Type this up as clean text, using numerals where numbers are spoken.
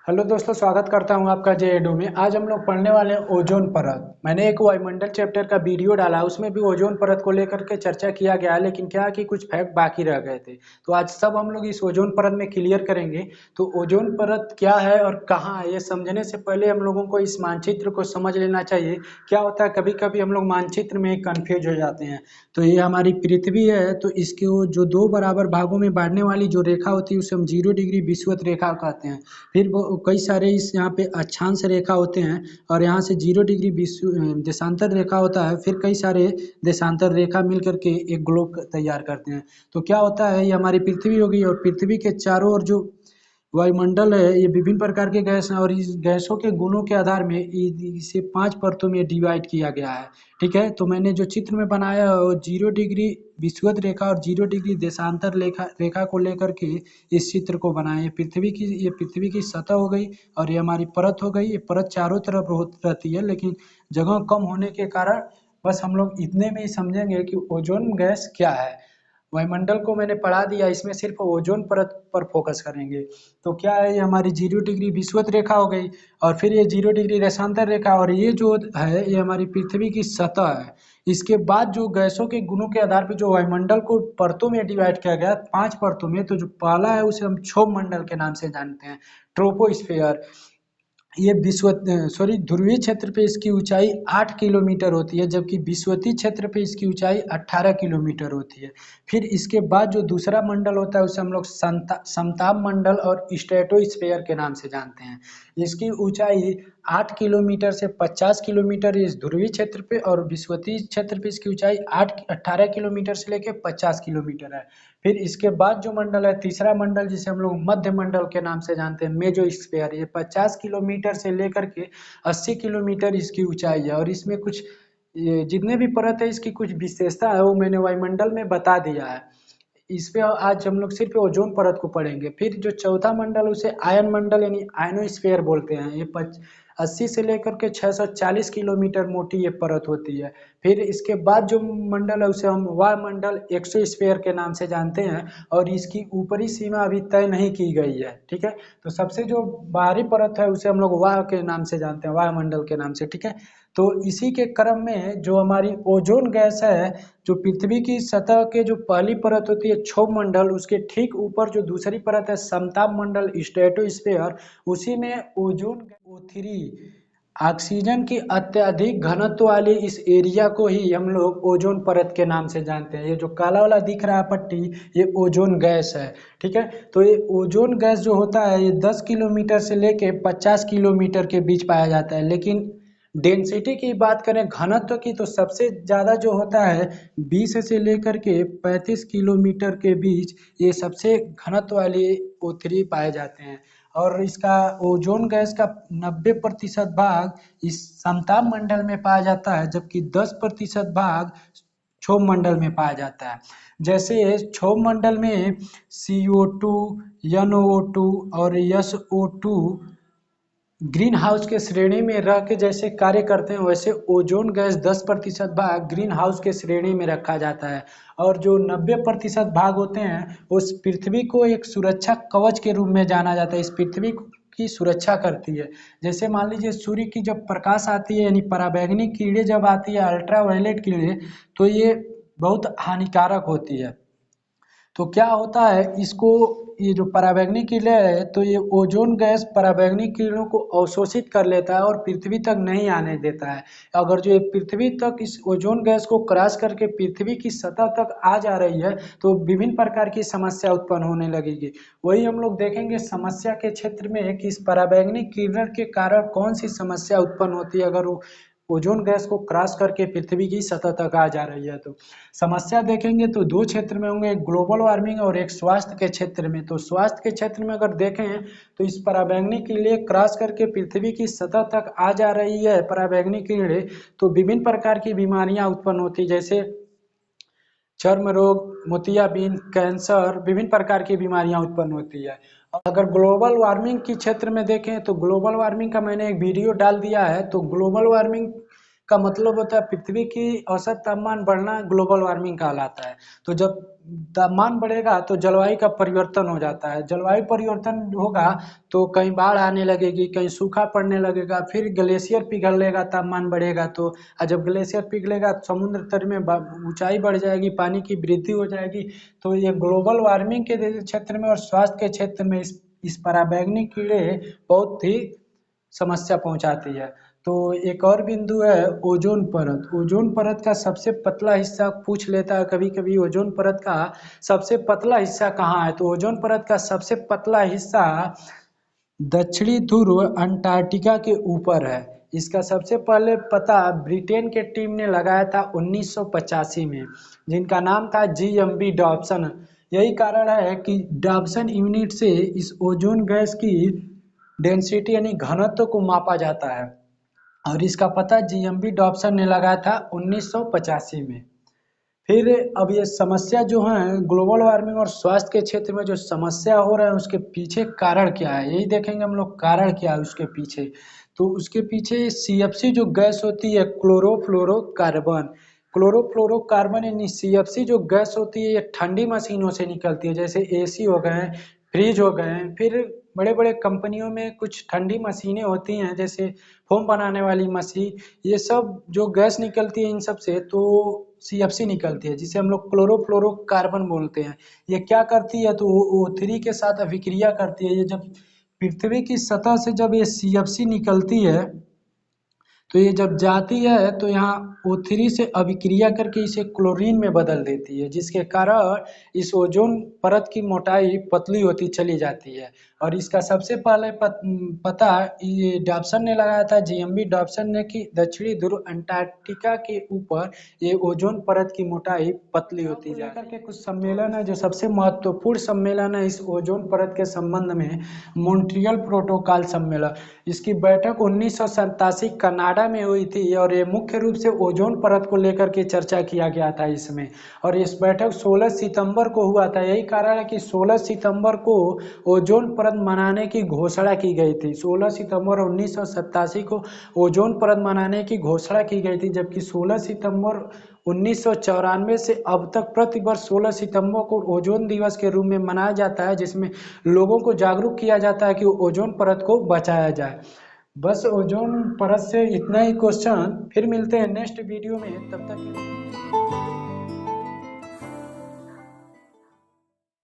Hello दोस्तों, स्वागत करता हूं आपका जेएडू में। आज हम लोग पढ़ने वाले हैं ओजोन परत। मैंने एक वायुमंडल चैप्टर का वीडियो डाला, उसमें भी ओजोन परत को लेकर के चर्चा किया गया है, लेकिन क्या कि कुछ फैक्ट बाकी रह गए थे। तो आज सब हम लोग इस ओजोन परत में क्लियर करेंगे। तो ओजोन परत क्या है और कहाँ है, ये समझने से पहले हम लोगों को इस मानचित्र को समझ लेना चाहिए। क्या होता है, कभी कभी हम लोग मानचित्र में कन्फ्यूज हो जाते हैं। तो ये हमारी पृथ्वी है, तो इसके जो दो बराबर भागों में बांटने वाली जो रेखा होती है उसे हम 0 डिग्री विषुवत रेखा कहते हैं। फिर वो कई सारे इस यहाँ पे अक्षांश रेखा होते हैं और यहाँ से 0 डिग्री देशांतर रेखा होता है। फिर कई सारे देशांतर रेखा मिल करके एक ग्लोब तैयार करते हैं। तो क्या होता है, ये हमारी पृथ्वी होगी और पृथ्वी के चारों ओर जो वायुमंडल है, ये विभिन्न प्रकार के गैस हैं और इस गैसों के गुणों के आधार में इसे 5 परतों में डिवाइड किया गया है। ठीक है, तो मैंने जो चित्र में बनाया है वो 0 डिग्री विषुवत रेखा और 0 डिग्री देशांतर रेखा रेखा को लेकर के इस चित्र को बनाया। ये पृथ्वी की सतह हो गई और ये हमारी परत हो गई। ये परत चारों तरफ रहती है, लेकिन जगह कम होने के कारण बस हम लोग इतने में ही समझेंगे कि ओजोन गैस क्या है। वायुमंडल को मैंने पढ़ा दिया, इसमें सिर्फ ओजोन परत पर फोकस करेंगे। तो क्या है, ये हमारी 0 डिग्री विषुवत रेखा हो गई और फिर ये 0 डिग्री देशांतर रेखा, और ये जो है ये हमारी पृथ्वी की सतह है। इसके बाद जो गैसों के गुणों के आधार पर जो वायुमंडल को परतों में डिवाइड किया गया 5 परतों में, तो जो पहला है उसे हम क्षोभ मंडल के नाम से जानते हैं, ट्रोपोस्फेयर। ये ध्रुवीय क्षेत्र पे इसकी ऊंचाई 8 किलोमीटर होती है, जबकि विषुवतीय क्षेत्र पे इसकी ऊंचाई 18 किलोमीटर होती है। फिर इसके बाद जो दूसरा मंडल होता है उसे हम लोग समताप मंडल और स्ट्रेटोस्फेयर के नाम से जानते हैं। इसकी ऊंचाई 8 किलोमीटर से 50 किलोमीटर इस ध्रुवीय क्षेत्र पे, और विषुवतीय क्षेत्र पे इसकी ऊंचाई 18 किलोमीटर से लेकर 50 किलोमीटर है। फिर इसके बाद जो मंडल है, तीसरा मंडल, जिसे हम लोग मध्य मंडल के नाम से जानते हैं, मेसोस्फीयर, ये 50 किलोमीटर से लेकर के 80 किलोमीटर इसकी ऊंचाई है। और इसमें कुछ ये जितने भी परत है इसकी कुछ विशेषता है वो मैंने वायुमंडल में बता दिया है। इस पे आज हम लोग सिर्फ ओजोन परत को पढ़ेंगे। फिर जो चौथा मंडल उसे आयन मंडल यानी आयनोस्फीयर बोलते हैं। ये 80 से लेकर के 640 किलोमीटर मोटी ये परत होती है। फिर इसके बाद जो मंडल है उसे हम वायुमंडल एक्सोस्फीयर के नाम से जानते हैं, और इसकी ऊपरी सीमा अभी तय नहीं की गई है। ठीक है, तो सबसे जो बाहरी परत है उसे हम लोग वायु के नाम से जानते हैं, वायुमंडल के नाम से। ठीक है, तो इसी के क्रम में जो हमारी ओजोन गैस है, जो पृथ्वी की सतह के जो पहली परत होती है क्षोभ मंडल, उसके ठीक ऊपर जो दूसरी परत है समताप मंडल स्ट्रेटोस्फीयर, उसी में ओजोन O3 ऑक्सीजन की अत्यधिक घनत्व वाली इस एरिया को ही हम लोग ओजोन परत के नाम से जानते हैं। ये जो काला वाला दिख रहा है पट्टी, ये ओजोन गैस है। ठीक है, तो ये ओजोन गैस जो होता है ये 10 किलोमीटर से लेके 50 किलोमीटर के बीच पाया जाता है। लेकिन डेंसिटी की बात करें, घनत्व की, तो सबसे ज़्यादा जो होता है 20 से लेकर के 35 किलोमीटर के बीच ये सबसे घनत्व वाले O3 पाए जाते हैं। और इसका ओजोन गैस का 90% भाग इस समताप मंडल में पाया जाता है, जबकि 10% भाग क्षोभ मंडल में पाया जाता है। जैसे क्षोभ मंडल में CO2, NO2 और SO2 ग्रीन हाउस के श्रेणी में रह के जैसे कार्य करते हैं, वैसे ओजोन गैस 10% भाग ग्रीन हाउस के श्रेणी में रखा जाता है। और जो 90% भाग होते हैं उस पृथ्वी को एक सुरक्षा कवच के रूप में जाना जाता है। इस पृथ्वी की सुरक्षा करती है। जैसे मान लीजिए सूर्य की जब प्रकाश आती है, यानी पराबैंगनी किरणें जब आती है, अल्ट्रावायलेट किरणें, तो ये बहुत हानिकारक होती है। तो क्या होता है, इसको ये जो पराबैंगनी किरणें है, तो ये ओजोन गैस पराबैंगनी किरणों को अवशोषित कर लेता है और पृथ्वी तक नहीं आने देता है। अगर जो ये पृथ्वी तक इस ओजोन गैस को क्रॉस करके पृथ्वी की सतह तक आ जा रही है, तो विभिन्न प्रकार की समस्या उत्पन्न होने लगेगी। वही हम लोग देखेंगे समस्या के क्षेत्र में कि इस पराबैंगनी किरण के कारण कौन सी समस्या उत्पन्न होती है अगर वो ओजोन गैस को क्रॉस करके पृथ्वी की सतह तक आ जा रही है। तो समस्या देखेंगे तो दो क्षेत्र में होंगे, एक ग्लोबल वार्मिंग और एक स्वास्थ्य के क्षेत्र में। तो स्वास्थ्य के क्षेत्र में अगर देखें तो इस पराबैंगनी किरणें क्रॉस करके पृथ्वी की सतह तक आ जा रही है पराबैंगनी किरणें, तो विभिन्न प्रकार की बीमारियां उत्पन्न होती, जैसे चर्म रोग, मोतियाबिंद, कैंसर, विभिन्न प्रकार की बीमारियां उत्पन्न होती है। अगर ग्लोबल वार्मिंग के क्षेत्र में देखें तो ग्लोबल वार्मिंग का मैंने एक वीडियो डाल दिया है। तो ग्लोबल वार्मिंग का मतलब होता है पृथ्वी की औसत तापमान बढ़ना ग्लोबल वार्मिंग कहलाता है। तो जब तापमान बढ़ेगा तो जलवायु का परिवर्तन हो जाता है, जलवायु परिवर्तन होगा तो कहीं बाढ़ आने लगेगी, कहीं सूखा पड़ने लगेगा, फिर ग्लेशियर पिघलेगा, तापमान बढ़ेगा तो जब ग्लेशियर पिघलेगा तो समुद्र तल में ऊंचाई बढ़ जाएगी, पानी की वृद्धि हो जाएगी। तो ये ग्लोबल वार्मिंग के क्षेत्र में और स्वास्थ्य के क्षेत्र में इस पराबैंगनी कीड़े बहुत ही समस्या पहुंचाती है। तो एक और बिंदु है ओजोन परत। ओजोन परत का सबसे पतला हिस्सा पूछ लेता है कभी कभी, ओजोन परत का सबसे पतला हिस्सा कहाँ है? तो ओजोन परत का सबसे पतला हिस्सा दक्षिणी ध्रुव अंटार्कटिका के ऊपर है। इसका सबसे पहले पता ब्रिटेन के टीम ने लगाया था 1985 में, जिनका नाम था GMB डॉब्सन। यही कारण है कि डॉब्सन यूनिट से इस ओजोन गैस की डेंसिटी यानी घनत्व को मापा जाता है, और इसका पता GMB डॉब्सन ने लगाया था 1985 में। फिर अब ये समस्या जो है ग्लोबल वार्मिंग और स्वास्थ्य के क्षेत्र में जो समस्या हो रहा है उसके पीछे कारण क्या है, यही देखेंगे हम लोग कारण क्या है उसके पीछे। तो उसके पीछे CFC जो गैस होती है, क्लोरोफ्लोरोकार्बन। क्लोरोफ्लोरोकार्बन यानी CFC जो गैस होती है ये ठंडी मशीनों से निकलती है, जैसे AC हो गए, फ्रिज हो गए। फिर बड़े बड़े कंपनियों में कुछ ठंडी मशीनें होती हैं जैसे फोम बनाने वाली मशीन, ये सब जो गैस निकलती है इन सब से तो CFC निकलती है, जिसे हम लोग क्लोरोफ्लोरोकार्बन बोलते हैं। ये क्या करती है तो O3 के साथ अभिक्रिया करती है। ये जब पृथ्वी की सतह से जब ये CFC निकलती है तो ये जब जाती है तो यहाँ O3 से अभिक्रिया करके इसे क्लोरीन में बदल देती है, जिसके कारण इस ओजोन परत की मोटाई पतली होती चली जाती है। और इसका सबसे पहले पता ये डॉब्सन ने लगाया था, GMB डॉब्सन ने, कि दक्षिणी ध्रुव अंटार्कटिका के ऊपर ये ओजोन परत की मोटाई पतली होती जा रही है। कुछ सम्मेलन है जो सबसे महत्वपूर्ण सम्मेलन है इस ओजोन परत के संबंध में, मॉन्ट्रियल प्रोटोकॉल सम्मेलन। इसकी बैठक 1987 कनाडा में हुई थी और ये मुख्य रूप से ओजोन परत को लेकर के चर्चा किया गया था इसमें। और इस बैठक 16 सितंबर को हुआ था। यही कारण है कि 16 सितंबर को ओजोन परत मनाने की घोषणा की गई थी। 16 सितंबर 1987 को ओजोन परत मनाने की घोषणा की गई थी, जबकि 16 सितंबर 1994 से अब तक प्रतिवर्ष 16 सितंबर को ओजोन दिवस के रूप में मनाया जाता है, जिसमें लोगों को जागरूक किया जाता है कि ओजोन परत को बचाया जाए। बस ओजोन परत से इतना ही क्वेश्चन, फिर मिलते हैं नेक्स्ट वीडियो में, तब तक के लिए।